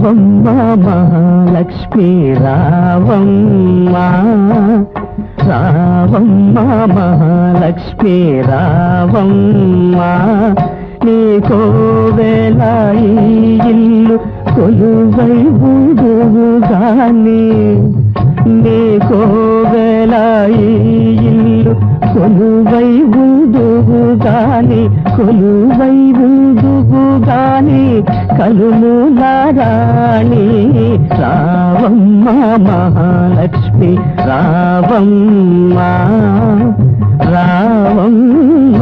రావమ్మ మహాలక్ష్మి రావమ్మ, రావమ్మ మహాలక్ష్మి రావమ్మ, నీకోవేళ ఈ ఇల్లు కొలువై ఉందుగాని, నీకోవేళ ఈ ఇల్లు కొలువై ఉందుగాని, కొలువై ఉందుగాని కలుములారాణి, రావమ్మ మహాలక్ష్మి రావమ్మ, రావమ్మ.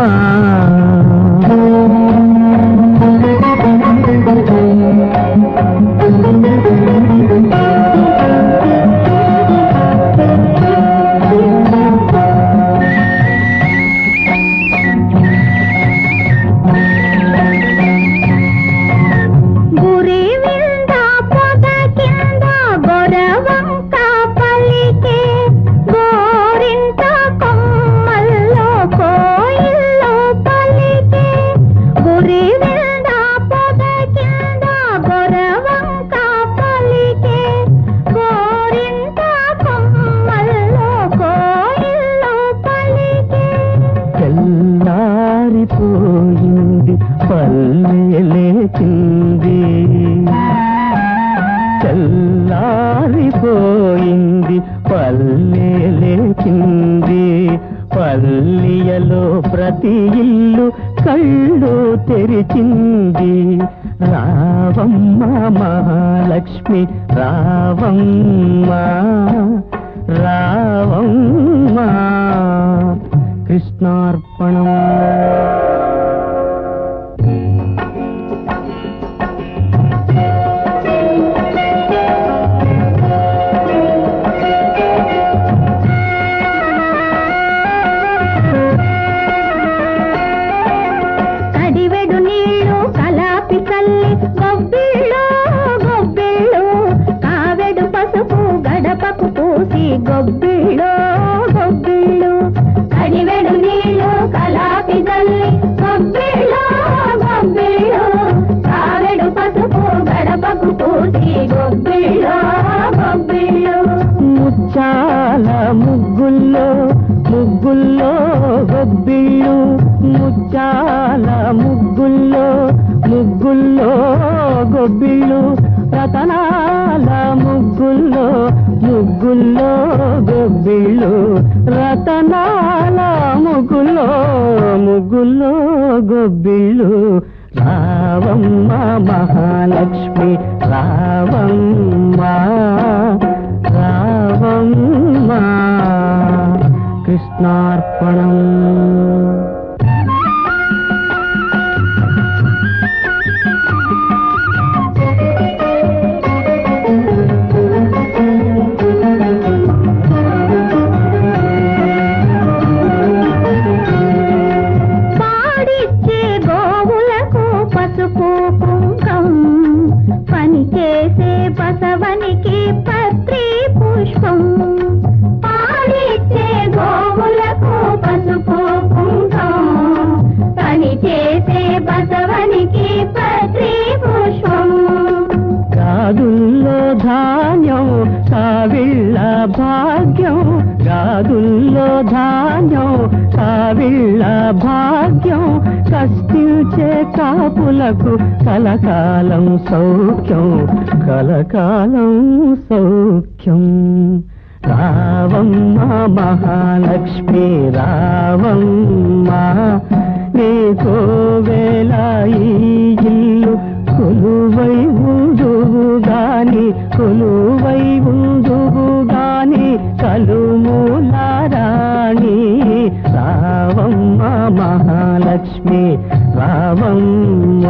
తెల్లారిపోయింది పల్లెలేచింది, తెల్లారిపోయింది పల్లెలేచింది, పల్లియలో ప్రతి ఇల్లు కళ్ళు తెరిచింది, రావమ్మ మహాలక్ష్మి రావమ్మ, రావమ్మ. కృష్ణార్పణం. కడివెడు నీళ్ళు కలాపి చల్లి గొబ్బిళ్ళు గొబ్బిళ్ళు, కావెడు పసుపు గడపకు పూసి గొబ్బిళ్ళు గొబ్బిళ్ళు, కడివెడు నీళ్ళు కలాపి చల్లి గొబ్బిళ్ళు గొబ్బిళ్ళు, కావెడు పసుపు గడపకు పూసి గొబ్బిళ్ళు గొబ్బిళ్ళు, ముచ్చాల ముగ్గుల్లో ముగ్గుల్లో గొబ్బిళ్ళు, ముచ్చాల ముగ్గుల్లో ముగ్గుల్లో గొబ్బిళ్ళు, రతనాల ముగ్గుల్లో ముగ్గుల్లో గొబ్బిళ్ళు, రతనాల ముగ్గుల్లో ముగ్గుల్లో గొబ్బిళ్ళు, రావమ్మ మహాలక్ష్మి రావమ్మ, రావమ్మ. కృష్ణార్పణం. పాడిచ్చే గోవులకు పసుపు కుంకం, పని చేసే బసవనికి పత్రి పుష్పం, పాడిచ్చే గోవులకు పసుపు కుంకం, పని చేసే బసవనికి పత్రి పుష్పం, గాదుల్లో ధాన్యం కావిళ్ళ భాగ్యం, గాదుల్లో ధాన్యం కావిళ్ళ భాగ్యం, కష్టించే కాపులకు కలకాలం సౌఖ్యం, కలకాలం సౌఖ్యం, రావమ్మ మహాలక్ష్మి రావమ్మ, నీకోవేళ ఈ ఇల్లు కొలువై ఉందుగాని, కొలువై ఉందుగాని కలుములారాణి, రావమ్మ మహాలక్ష్మి రావమ్మ.